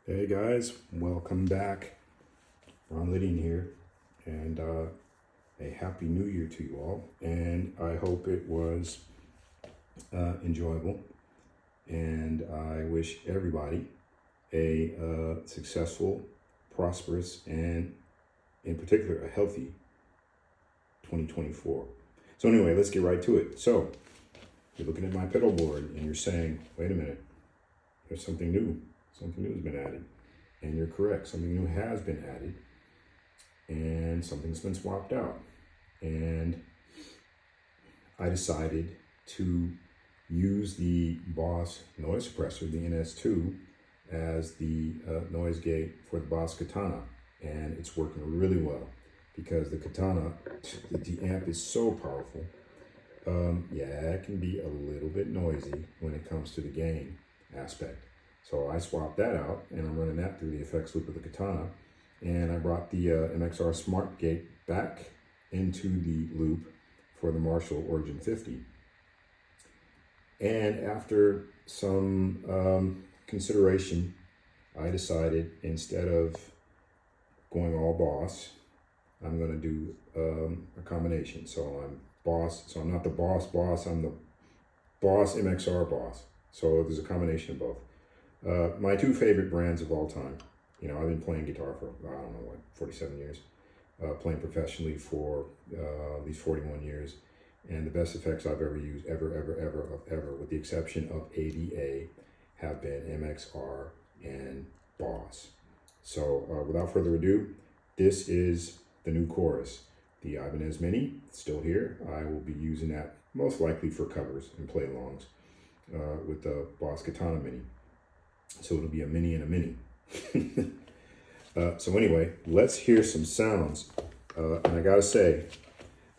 Hey guys, welcome back. Ron Lydian here, and a happy new year to you all. And I hope it was enjoyable, and I wish everybody a successful, prosperous, and in particular a healthy 2024. So anyway, let's get right to it. So you're looking at my pedal board and you're saying, wait a minute, there's something new. Something new has been added. And you're correct, something new has been added. And something's been swapped out. And I decided to use the Boss noise suppressor, the NS2, as the noise gate for the Boss Katana. And it's working really well because the Katana, the amp is so powerful. Yeah, it can be a little bit noisy when it comes to the gain aspect. So I swapped that out, and I'm running that through the effects loop of the Katana. And I brought the MXR Smart Gate back into the loop for the Marshall Origin 50. And after some consideration, I decided instead of going all Boss, I'm going to do a combination. So I'm Boss. So I'm not the Boss, I'm the Boss MXR Boss. So there's a combination of both. My two favorite brands of all time. You know, I've been playing guitar for, I don't know, what, 47 years. Playing professionally for these 41 years. And the best effects I've ever used, ever, with the exception of ADA, have been MXR and Boss. So without further ado, this is the new chorus. The Ibanez Mini, still here. I will be using that most likely for covers and play-alongs with the Boss Katana Mini. So it'll be a mini and a mini. So anyway, let's hear some sounds. And I gotta say,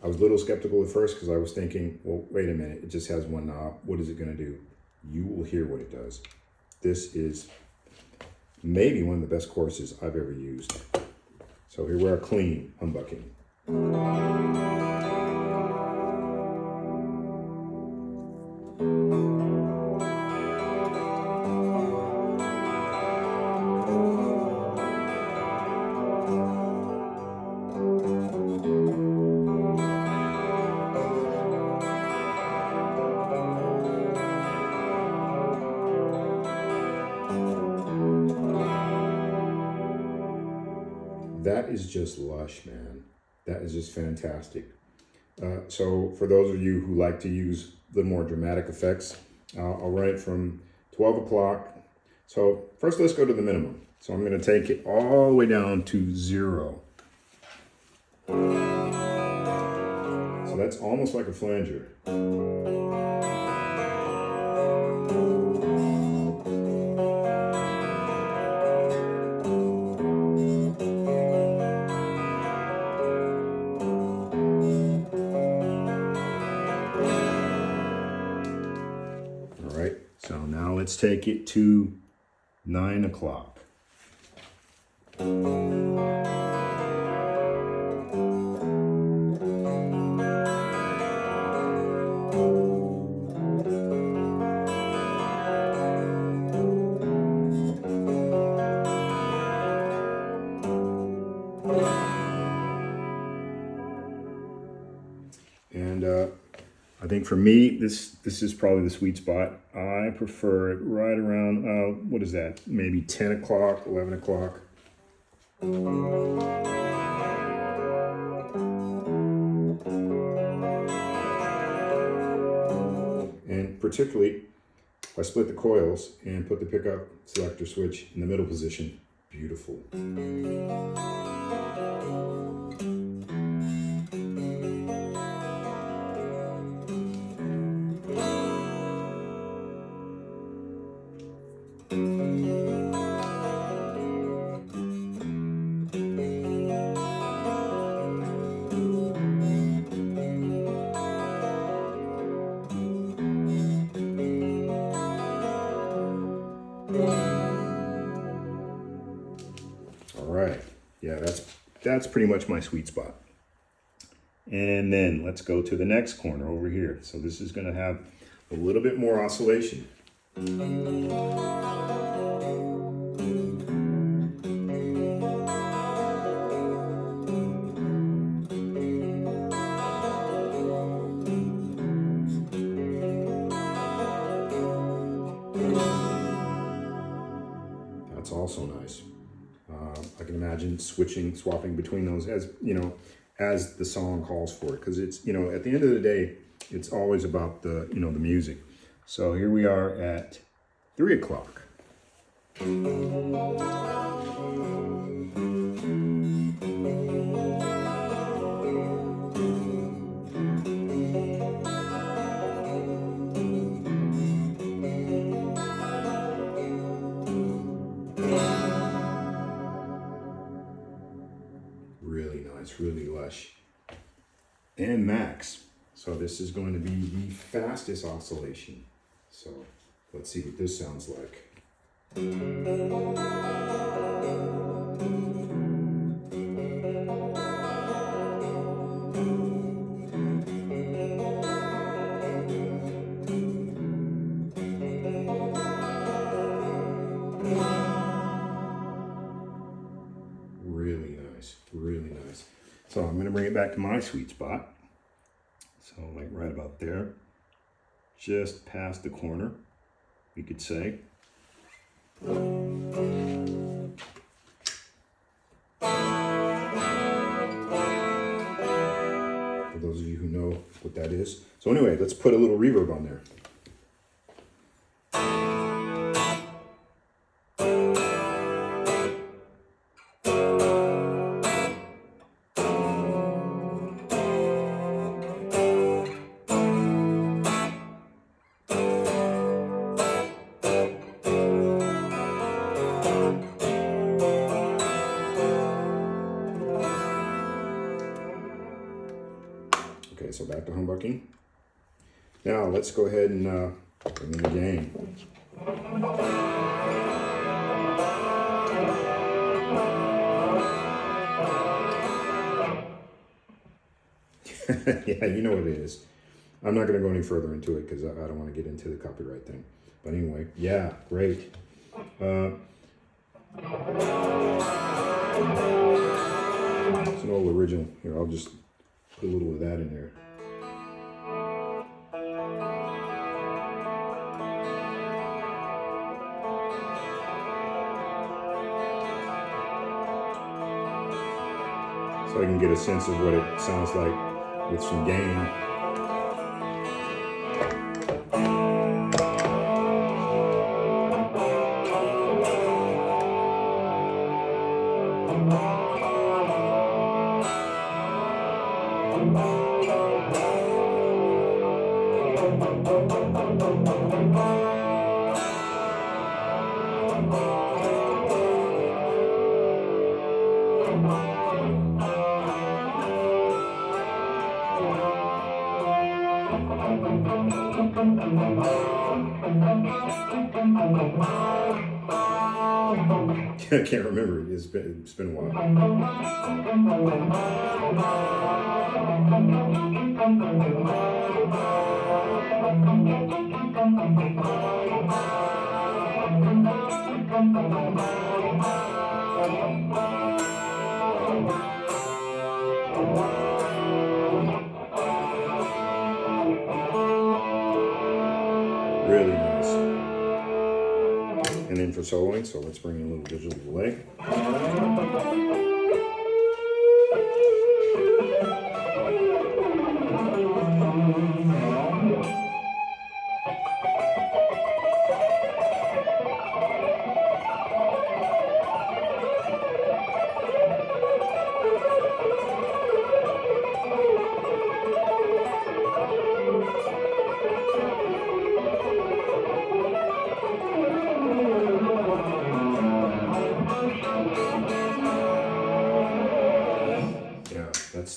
I was a little skeptical at first because I was thinking, well, wait a minute, it just has one knob. What is it gonna do? You will hear what it does. This is maybe one of the best choruses I've ever used. So here we are, clean humbucking. That is just lush, man. That is just fantastic. So for those of you who like to use the more dramatic effects, I'll run it from 12 o'clock. So first let's go to the minimum. So I'm gonna take it all the way down to 0. So that's almost like a flanger. So now let's take it to 9 o'clock. And I think for me, this is probably the sweet spot. I prefer it right around, what is that? Maybe 10 o'clock, 11 o'clock. And particularly, if I split the coils and put the pickup selector switch in the middle position, beautiful. All right, yeah, that's pretty much my sweet spot. And then let's go to the next corner over here. So this is going to have a little bit more oscillation. That's also nice. I can imagine swapping between those as, you know, as the song calls for it. Because it's, you know, at the end of the day, it's always about the, you know, the music. So here we are at 3 o'clock. Really nice, really lush. And max. So this is going to be the fastest oscillation. So let's see what this sounds like. Really nice, really nice. So I'm going to bring it back to my sweet spot. So like right about there, just past the corner, we could say. For those of you who know what that is. So anyway, let's put a little reverb on there. Okay, so back to humbucking. Now let's go ahead and bring in the gain. Yeah, you know what it is. I'm not going to go any further into it because I don't want to get into the copyright thing. But anyway, yeah, great. It's an old original. Here, I'll just put a little of that in there. So I can get a sense of what it sounds like with some gain. I can't remember it. It's been a while. Really nice. And then for soloing, so let's bring in a little digital delay.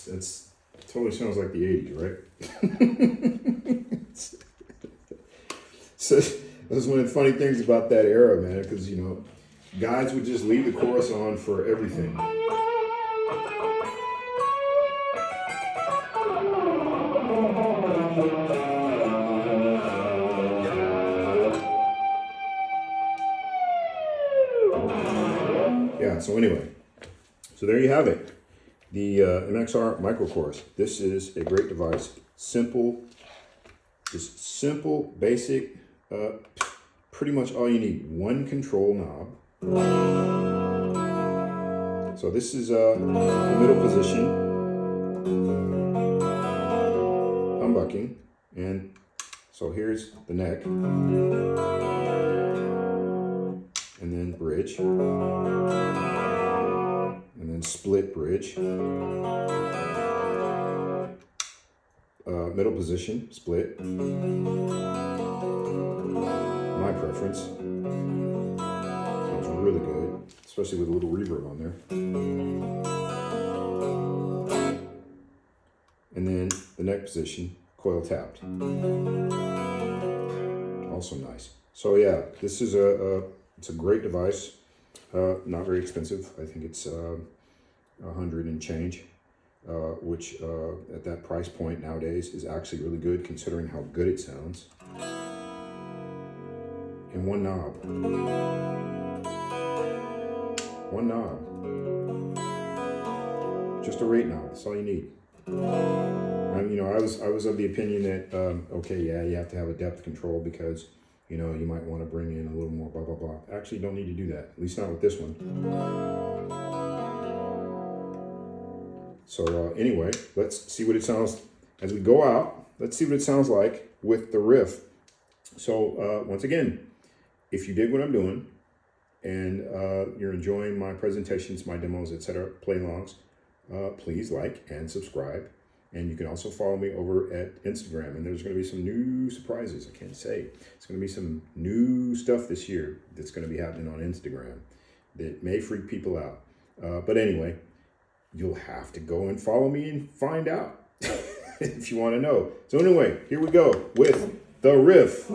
That's totally sounds like the 80s, right? So that was one of the funny things about that era, man, because, you know, guys would just leave the chorus on for everything. Yeah, so anyway, so there you have it. The MXR Micro Chorus. This is a great device. Simple, just simple, basic, pretty much all you need. One control knob, So this is the middle position, humbucking, and so here's the neck, and then bridge, and then split bridge, middle position, split, my preference. Sounds really good, especially with a little reverb on there. And then the neck position, coil tapped. Also nice. So yeah, this is it's a great device. Not very expensive. I think it's $100 and change, which at that price point nowadays is actually really good considering how good it sounds. And one knob. One knob. Just a rate knob. That's all you need. You know, I was of the opinion that okay, yeah, you have to have a depth control because you know you might want to bring in a little more blah blah blah. Actually, you don't need to do that. At least not with this one. So anyway, let's see what it sounds as we go out. Let's see what it sounds like with the riff. So once again, if you dig what I'm doing and you're enjoying my presentations, my demos, etc., play-alongs, please like and subscribe. And you can also follow me over at Instagram. And there's going to be some new surprises. I can't say. It's going to be some new stuff this year that's going to be happening on Instagram that may freak people out. But anyway, you'll have to go and follow me and find out if you want to know. So anyway, here we go with the riff.